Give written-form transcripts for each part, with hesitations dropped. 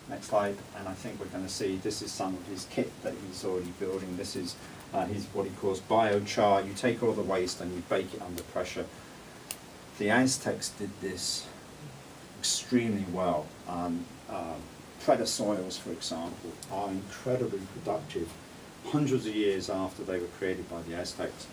Next slide, and I think we're going to see this is some of his kit that he's already building. This is his what he calls biochar. You take all the waste and you bake it under pressure. The Aztecs did this extremely well. Predator soils, for example, are incredibly productive hundreds of years after they were created by the Aztecs.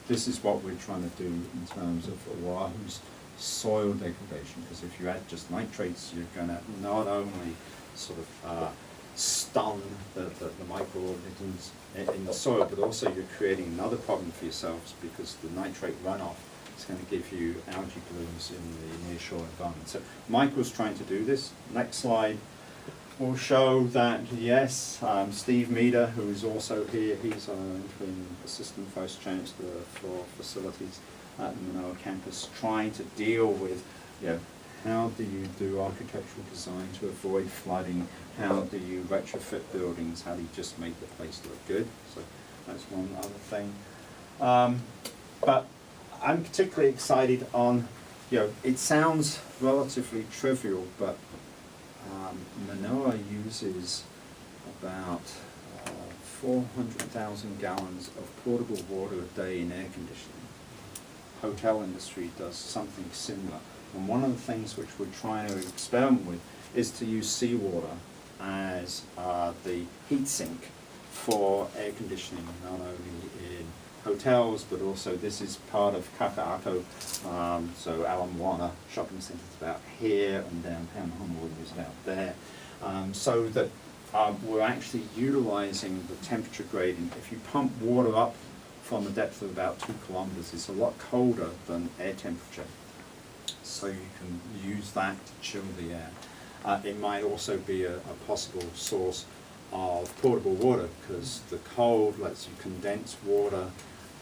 This is what we're trying to do in terms of Oahu's soil degradation, because if you add just nitrates, you're going to not only sort of stun the microorganisms in the soil, but also you're creating another problem for yourselves, because the nitrate runoff is going to give you algae blooms in the nearshore environment. So Michael's trying to do this. Next slide will show that, yes, Steve Meader, who is also here, he's our interim assistant vice chancellor for facilities at the Manoa campus, trying to deal with, you know, how do you do architectural design to avoid flooding? How do you retrofit buildings? How do you just make the place look good? So that's one other thing. But I'm particularly excited on, you know, it sounds relatively trivial, but Manoa uses about 400,000 gallons of portable water a day in air conditioning. Hotel industry does something similar. And one of the things which we're trying to experiment with is to use seawater as the heat sink for air conditioning, not only in hotels, but also this is part of Kaka'ako. So Ala Moana shopping centre is about here, and downtown Honolulu is about there. So that we're actually utilising the temperature gradient. If you pump water up from a depth of about 2 kilometres, it's a lot colder than air temperature. So you can use that to chill the air. It might also be a possible source of potable water, because the cold lets you condense water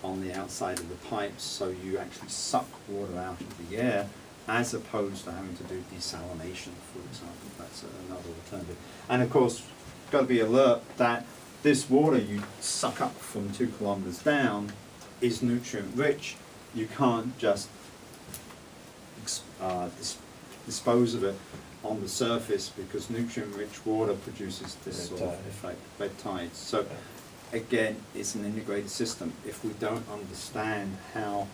on the outside of the pipes, so you actually suck water out of the air, as opposed to having to do desalination, for example. That's another alternative. And of course, got to be alert that this water you suck up from 2 kilometres down is nutrient rich. You can't just dispose of it on the surface, because nutrient-rich water produces this sort of effect, red tides. So again, it's an integrated system. If we don't understand how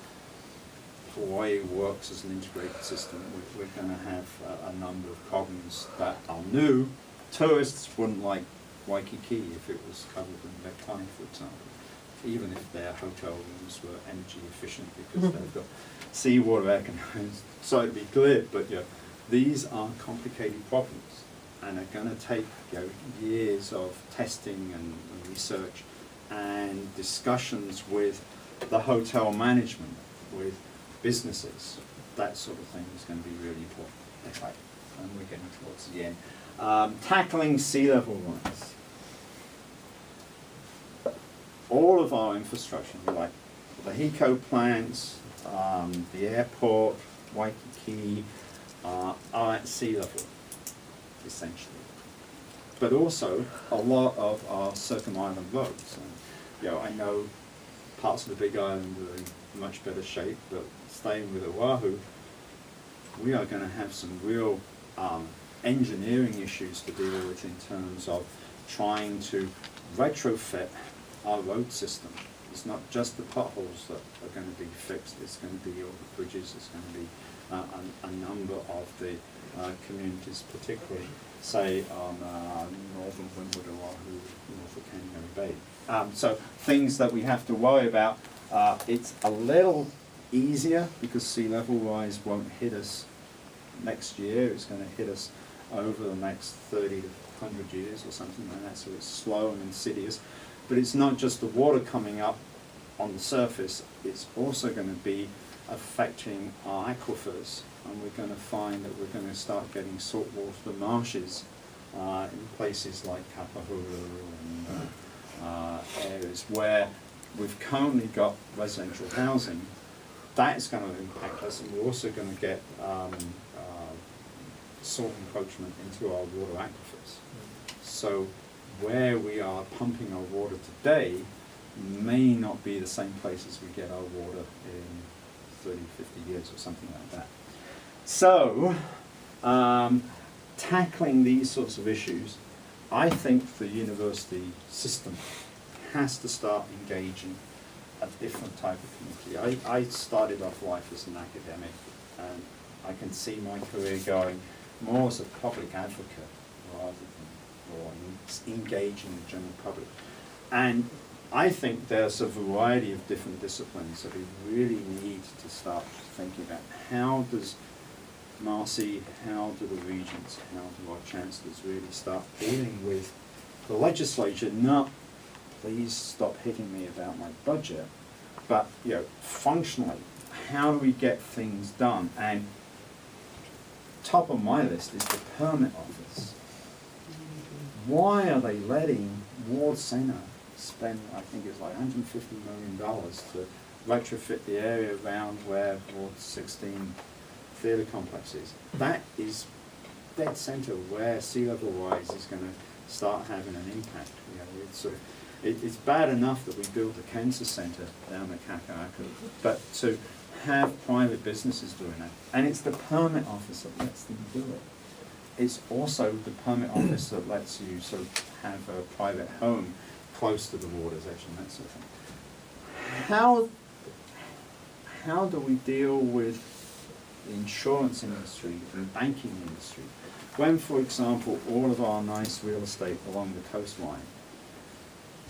Hawaii works as an integrated system, we're going to have a number of problems that are new. Tourists wouldn't like Waikiki if it was covered in red tide, for example, even if their hotel rooms were energy efficient, because they've got seawater air conditioners. So to be clear, but these are complicated problems, and are going to take years of testing and research and discussions with the hotel management, with businesses. That sort of thing is going to be really important. Next slide. And we're getting towards the end. Tackling sea level rise. All of our infrastructure, like the HECO plants, the airport, Waikiki, are at sea level, essentially. But also a lot of our circum-island roads. And, I know parts of the Big Island are in much better shape, but staying with Oahu, we are going to have some real engineering issues to deal with in terms of trying to retrofit our road system. It's not just the potholes that are going to be fixed, it's going to be all the bridges, it's going to be a number of the communities, particularly, say, on northern Windward, Oahu, north of Kangaroo Bay. So things that we have to worry about. It's a little easier because sea level rise won't hit us next year. It's going to hit us over the next 30 to 100 years or something like that, so it's slow and insidious. But it's not just the water coming up on the surface, it's also going to be affecting our aquifers, and we're going to find that we're going to start getting saltwater marshes in places like Kapahulu and areas where we've currently got residential housing. That is going to impact us, and we're also going to get salt encroachment into our water aquifers. So where we are pumping our water today may not be the same places we get our water in 30, 50 years or something like that. So tackling these sorts of issues, I think the university system has to start engaging a different type of community. I started off life as an academic, and I can see my career going more as a public advocate rather than or engaging the general public. And I think there's a variety of different disciplines that we really need to start thinking about. How does Marcy, how do the regents, how do our chancellors really start dealing with the legislature? Not, please stop hitting me about my budget, but functionally, how do we get things done? And top of my list is the permit office. Why are they letting Ward Centre spend, I think it's like $150 million to retrofit the area around where Ward 16 theatre complex is? That is dead centre where sea level rise is going to start having an impact. It's bad enough that we built a cancer centre down at Kakaraka, but to have private businesses doing that, and it's the permit office that lets them do it. It's also the permit office that lets you sort of have a private home close to the water's edge and that sort of thing. How do we deal with the insurance industry and banking industry when, for example, all of our nice real estate along the coastline,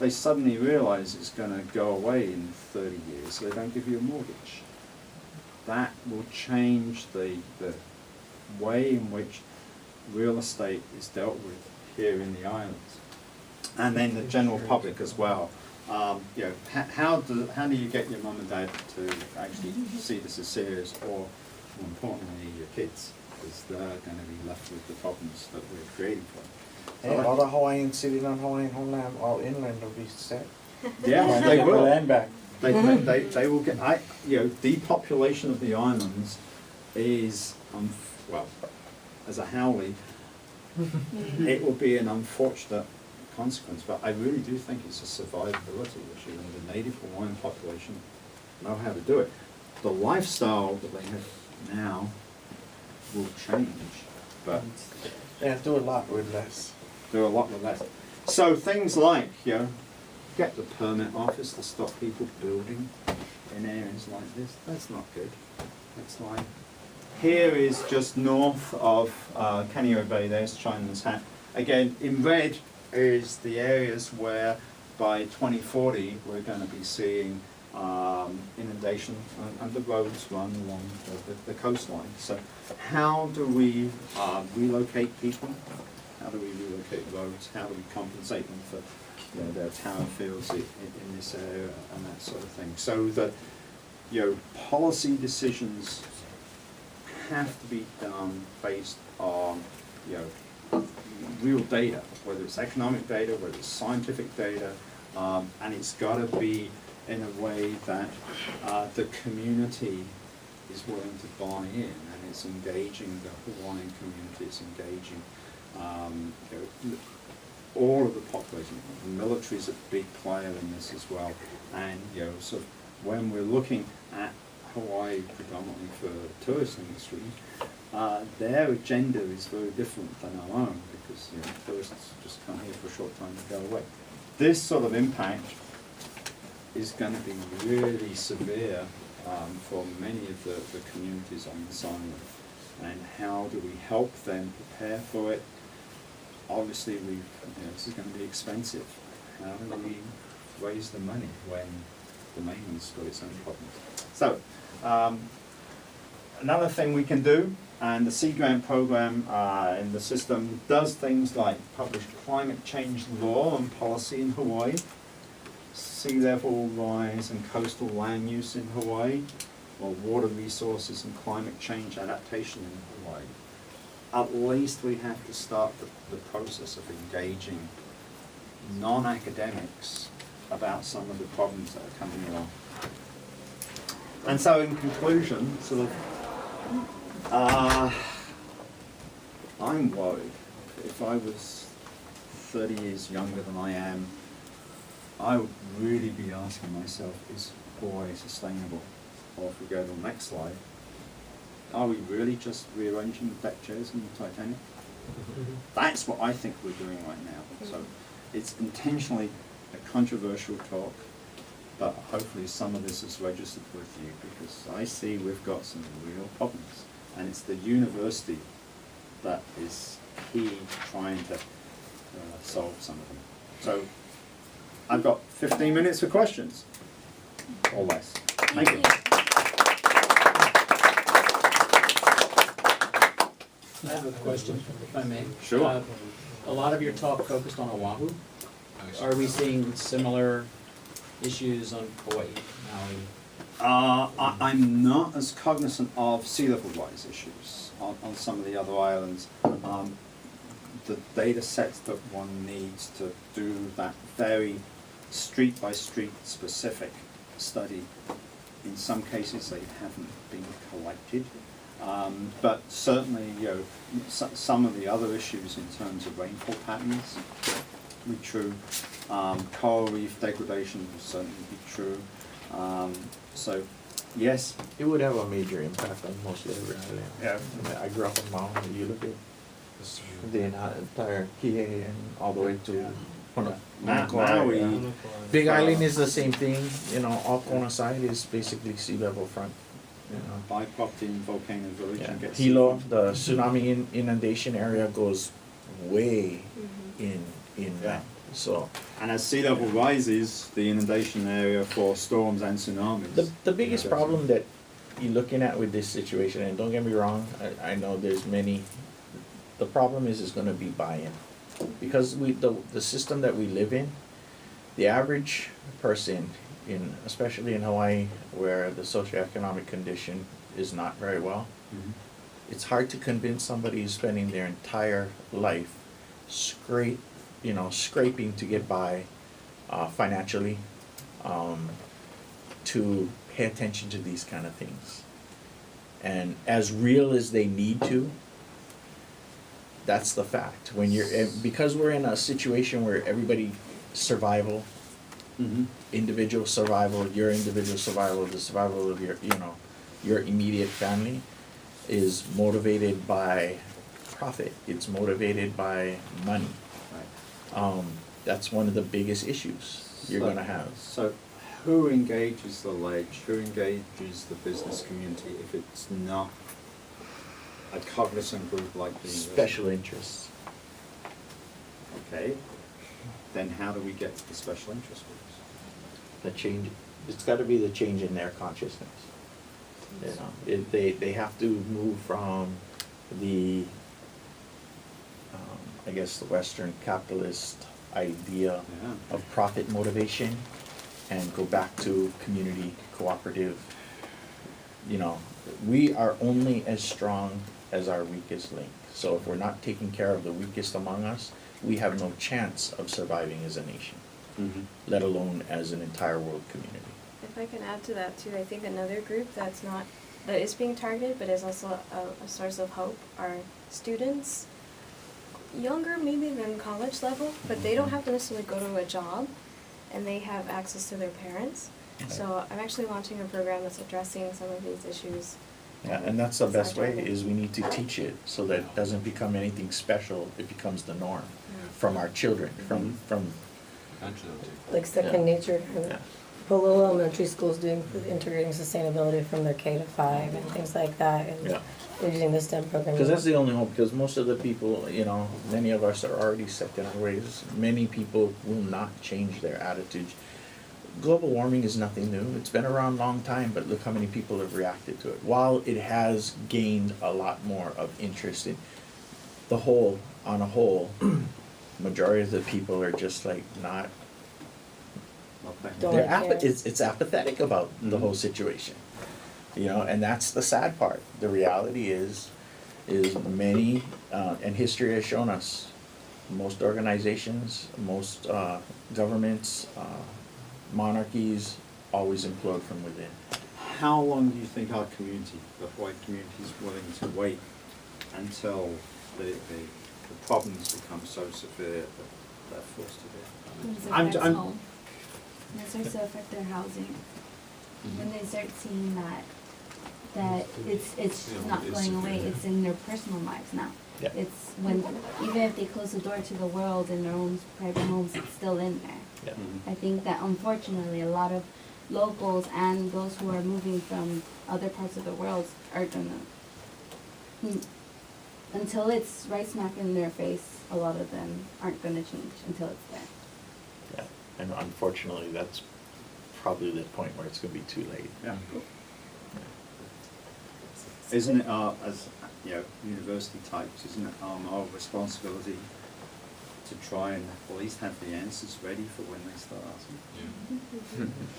they suddenly realize it's going to go away in 30 years, so they don't give you a mortgage? That will change the way in which real estate is dealt with here in the islands, and then the general public as well. How do you get your mum and dad to actually see this as serious, or more importantly, your kids, because they're going to be left with the problems that we're creating for them. And all the Hawaiians sitting on Hawaiian homeland, all inland will be set. Yeah, they will. Land back. They will get. Depopulation of the islands is well, as a Howley, it will be an unfortunate consequence. But I really do think it's a survivability issue, and the native Hawaiian population know how to do it. The lifestyle that they have now will change, but Yeah, do a lot with less. do a lot with less. So things like get the permit office to stop people building in areas like this. That's not good. That's like, here is just north of Kanio Bay. There's Chinaman's Hat. Again, in red is the areas where by 2040 we're going to be seeing inundation and the roads run along the coastline. So how do we relocate people? How do we relocate roads? How do we compensate them for their tower fields in this area and that sort of thing? So that policy decisions have to be done based on real data, whether it's economic data, whether it's scientific data, and it's got to be in a way that the community is willing to buy in, and it's engaging the Hawaiian community, it's engaging all of the population. The military is a big player in this as well, and sort of when we're looking at Hawaii predominantly for the tourist industry, their agenda is very different than our own, because tourists just come here for a short time and go away. This sort of impact is going to be really severe for many of the communities on this island. And how do we help them prepare for it? Obviously, this is going to be expensive. How do we raise the money when the mainland's got its own problems? So, another thing we can do, and the Sea Grant program in the system does things like publish climate change law and policy in Hawaii, sea level rise and coastal land use in Hawaii, or water resources and climate change adaptation in Hawaii. At least we have to start the process of engaging non-academics about some of the problems that are coming along. And so in conclusion, sort of, I'm worried. If I was 30 years younger than I am, I would really be asking myself, is Hawaii sustainable? Or if we go to the next slide, are we really just rearranging the deck chairs in the Titanic? That's what I think we're doing right now. So it's intentionally a controversial talk, but hopefully some of this is registered with you, because I see we've got some real problems, and it's the university that is key to trying to solve some of them. So I've got 15 minutes for questions, or less. Thank you. I have a question, if I may. Sure. A lot of your talk focused on Oahu. Are we seeing similar issues on Hawaii, Maui? I'm not as cognizant of sea level rise issues on some of the other islands. The data sets that one needs to do that very street by street specific study, in some cases they haven't been collected. But certainly, some of the other issues in terms of rainfall patterns will be true. Coral reef degradation will certainly be true. So, yes. It would have a major impact on most of every island. Yeah. I mean, I grew up in Maui. You look at the entire Kihei and all the way to Maui. Yeah. Big Island is the same thing. All Kona side is basically sea level front. Bypropped in Volcano Village and gets Hilo, the tsunami inundation area goes way inland. So, and as sea level rises, the inundation area for storms and tsunamis. the biggest problem that you're looking at with this situation, and don't get me wrong, I know there's many. The problem is going to be buy-in, because the system that we live in, the average person especially in Hawaii, where the socioeconomic condition is not very well, it's hard to convince somebody who's spending their entire life scraping to get by financially, to pay attention to these kind of things. And as real as they need to, that's the fact. Because we're in a situation where everybody survival, individual survival, your individual survival, the survival of your immediate family is motivated by profit. It's motivated by money. Right. That's one of the biggest issues you're going to have. So who engages the ledge? Who engages the business community if it's not a cognizant group like the special interests? Okay. Then how do we get to the special interest groups? The change, it's got to be the change in their consciousness. They have to move from the I guess the Western capitalist idea of profit motivation and go back to community cooperative. We are only as strong as our weakest link. So if we're not taking care of the weakest among us, we have no chance of surviving as a nation, let alone as an entire world community. If I can add to that too, I think another group that is being targeted but is also a source of hope are students, younger maybe than college level, but they don't have to necessarily go to a job, and they have access to their parents. Okay. So I'm actually launching a program that's addressing some of these issues. Yeah, and that's the best way, is we need to teach it so that it doesn't become anything special, it becomes the norm from our children, from like second nature. Polo elementary schools doing integrating sustainability from their K to 5 and things like that, and they're using the STEM program. Because that's the only hope, because most of the people, many of us are already set in our ways. Many people will not change their attitudes. Global warming is nothing new. It's been around a long time, but look how many people have reacted to it. While it has gained a lot more of interest in on a whole, majority of the people are just like not. It's apathetic about the whole situation, and that's the sad part. The reality is many, and history has shown us, most organizations, most governments, monarchies always implode from within. How long do you think our community, the white community, is willing to wait until the problems become so severe that they're forced to do? It starts to affect their housing. When they start seeing that it's not going away, it's in their personal lives now. Yeah. It's when, even if they close the door to the world in their own private homes, it's still in there. Yeah. I think that unfortunately a lot of locals and those who are moving from other parts of the world are gonna, until it's right smack in their face, a lot of them aren't gonna change until it's there. Yeah, and unfortunately, that's probably the point where it's gonna be too late. Yeah. Isn't it as university types, isn't it our responsibility to try and at least have the answers ready for when they start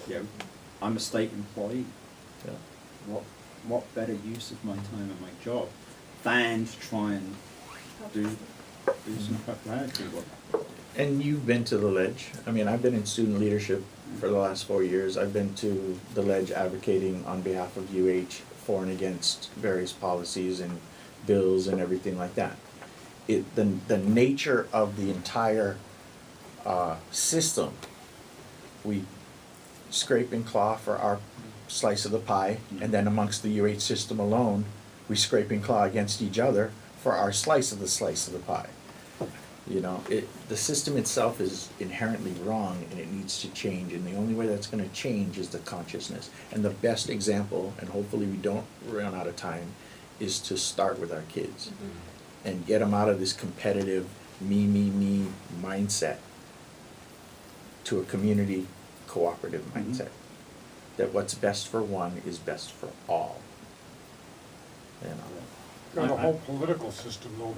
asking? I'm a state employee. Yeah. What better use of my time and my job than to try and do some preparatory work? And you've been to the Ledge. I mean, I've been in student leadership for the last 4 years. I've been to the Ledge advocating on behalf of UH for and against various policies and bills and everything like that. The nature of the entire system, we scrape and claw for our slice of the pie, and then amongst the UH system alone, we scrape and claw against each other for our slice of the pie. The system itself is inherently wrong, and it needs to change, and the only way that's going to change is the consciousness. And the best example, and hopefully we don't run out of time, is to start with our kids and get them out of this competitive me mindset to a community cooperative mindset. That what's best for one is best for all. Got a whole political system, though,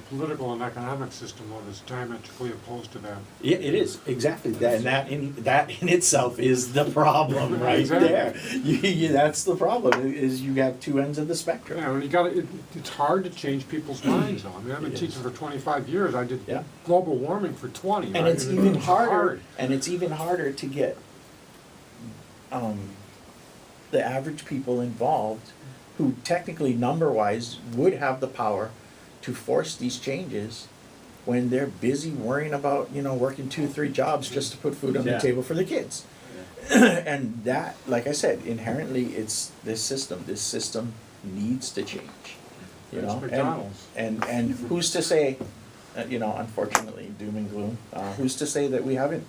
political and economic system, though, that's diametrically opposed to that. Yeah, it is, exactly, that in itself is the problem right Exactly. there. That's the problem, is you have two ends of the spectrum. Yeah, and it's hard to change people's minds, though. I mean, I've been teaching for 25 years, I did Yeah. global warming for 20. And right? it's even It's harder, hard. and it's even harder to get the average people involved, who technically number-wise would have the power to force these changes, when they're busy worrying about, working 2-3 jobs just to put food on the Yeah. table for the kids. And that, like I said, inherently it's this system. This system needs to change. It's And McDonald's. and who's to say, unfortunately, doom and gloom. Who's to say that we haven't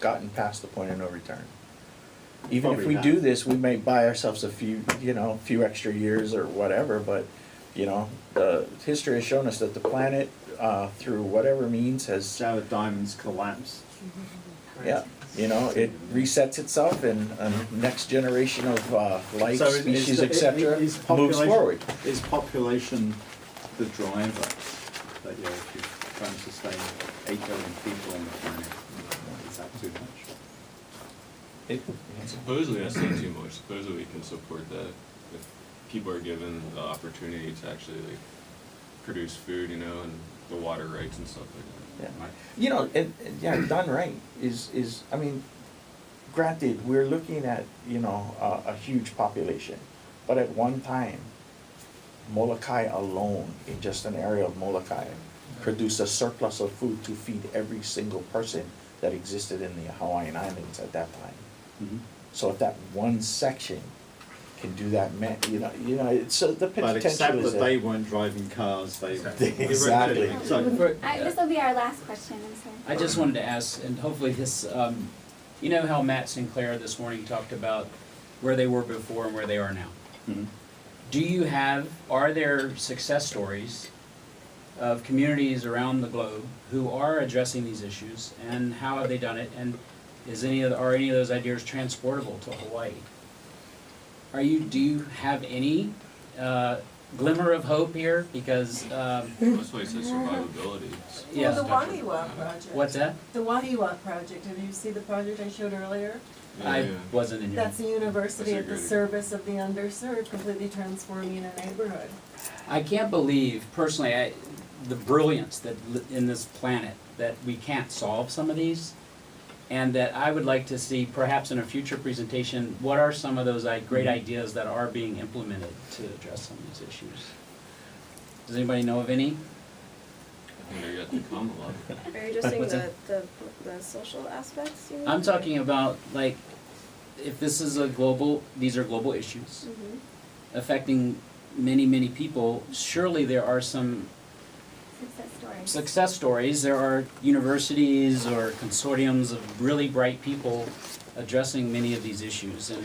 gotten past the point of no return? Even if Probably we do not. this, we may buy ourselves a few extra years or whatever. But history has shown us that the planet, through whatever means, has Shower diamonds collapse. it resets itself, and a next generation of life, So species, etc., moves forward. Is population the driver? That if you're trying to sustain 8 billion people on the planet, is that too much? Supposedly that's not too much. Supposedly we can support that if people are given the opportunity to actually produce food, and the water rights and stuff like that. Done right is I mean, granted, we're looking at a huge population, but at one time, Molokai alone, in just an area of Molokai, produced a surplus of food to feed every single person that existed in the Hawaiian Islands at that time. So if that one section can do that, it's the potential. But except is that they weren't driving cars, they Exactly. So, This will be our last question, I'm sorry. I just wanted to ask, and hopefully this, how Matt Sinclair this morning talked about where they were before and where they are now. Are there success stories of communities around the globe who are addressing these issues, and how have they done it, and are any of those ideas transportable to Hawaii? Do you have any glimmer of hope here? Because That's why it says survivability. yes. Well, the Wahiwa project. What's that? The Wahiwa project. Have you seen the project I showed earlier? I wasn't in here. That's a university That's at the great. service of the underserved, completely transforming a neighborhood. I can't believe, personally, the brilliance in this planet, that we can't solve some of these, and that I would like to see, perhaps in a future presentation, what are some of those great ideas that are being implemented to address some of these issues? Does anybody know of any? I think they're yet to come a lot. Are you just saying What's the social aspects, you mean? I'm talking about, if this is these are global issues Mhm. affecting many, many people, surely there are some success stories. There are universities or consortiums of really bright people addressing many of these issues. And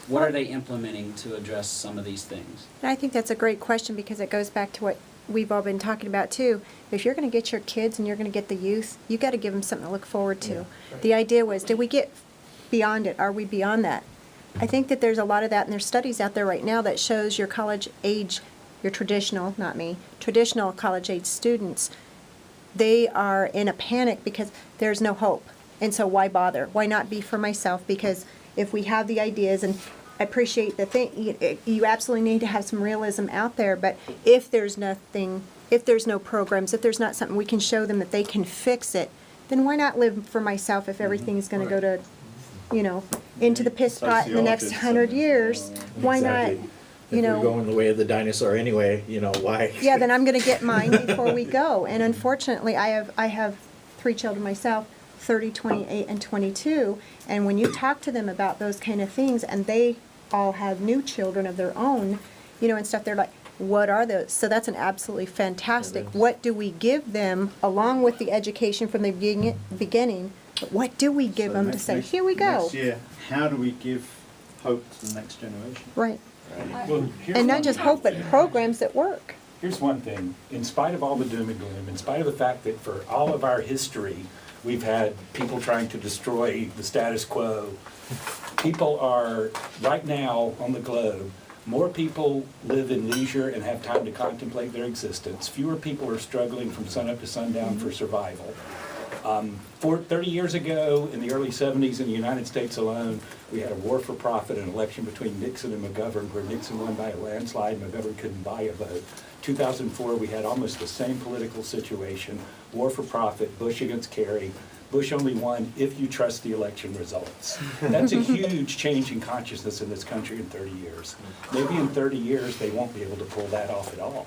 what are they implementing to address some of these things? I think that's a great question because it goes back to what we've all been talking about too. If you're going to get your kids and you're going to get the youth, you got to give them something to look forward to. The idea was, did we get beyond it? Are we beyond that? I think that there's a lot of that, and there's studies out there right now that shows your college age, your traditional, not me, traditional college age students, they are in a panic because there's no hope. And so why bother? Why not be for myself? Because if we have the ideas, and I appreciate the thing, you absolutely need to have some realism out there, but if there's nothing, if there's no programs, if there's not something we can show them that they can fix it, then why not live for myself if everything's going to go to, you know, into the piss pot in the next 100 years? Why not, you If know? we're going the way of the dinosaur anyway, you know, why? Yeah, then I'm going to get mine before we go. And unfortunately, I have 3 children myself, 30, 28, and 22. And when you talk to them about those kind of things, and they all have new children of their own, you know, and stuff, they're like, what are those? So that's an absolutely fantastic. What do we give them along with the education from the beginning? But what do we give them to say, here we go? Next year, how do we give hope to the next generation? Right. Well, here's And not one- just hope, but programs that work. Here's one thing, in spite of all the doom and gloom, in spite of the fact that for all of our history, we've had people trying to destroy the status quo, people are, right now on the globe, more people live in leisure and have time to contemplate their existence. Fewer people are struggling from sunup to sundown for survival. 30 years ago, in the early 70s in the United States alone, we had a war for profit, an election between Nixon and McGovern, where Nixon won by a landslide, McGovern couldn't buy a vote. 2004, we had almost the same political situation, war for profit, Bush against Kerry. Bush only won if you trust the election results. That's a huge change in consciousness in this country in 30 years. Maybe in 30 years, they won't be able to pull that off at all.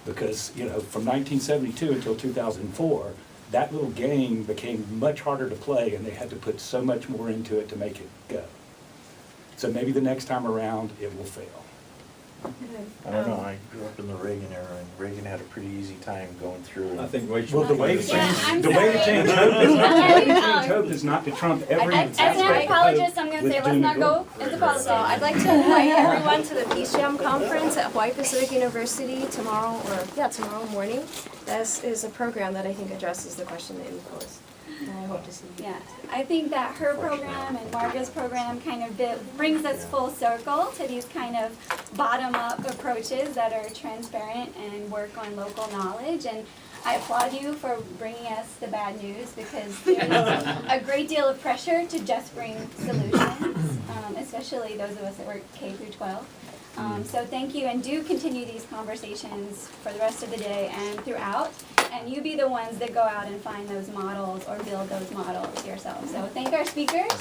Because, you know, from 1972 until 2004, that little game became much harder to play, and they had to put so much more into it to make it go. So maybe the next time around, it will fail. I don't know, I grew up in the Reagan era, and Reagan had a pretty easy time going through. I think well, the way to Yeah, I'm change hope is not to trump every As aspect an of anthropologist, hope I'm going to with say, let's doom not and go gloom. into politics. So I'd like to invite everyone to the Peace Jam Conference at Hawaii Pacific University tomorrow morning. This is a program that I think addresses the question that you posed. And I hope to see you. Yeah, I think that her program and Marga's program kind of brings us full circle to these kind of bottom-up approaches that are transparent and work on local knowledge. And I applaud you for bringing us the bad news, because there's a great deal of pressure to just bring solutions, especially those of us that work K through 12. So thank you, and do continue these conversations for the rest of the day and throughout. And you be the ones that go out and find those models or build those models yourself. So thank our speakers.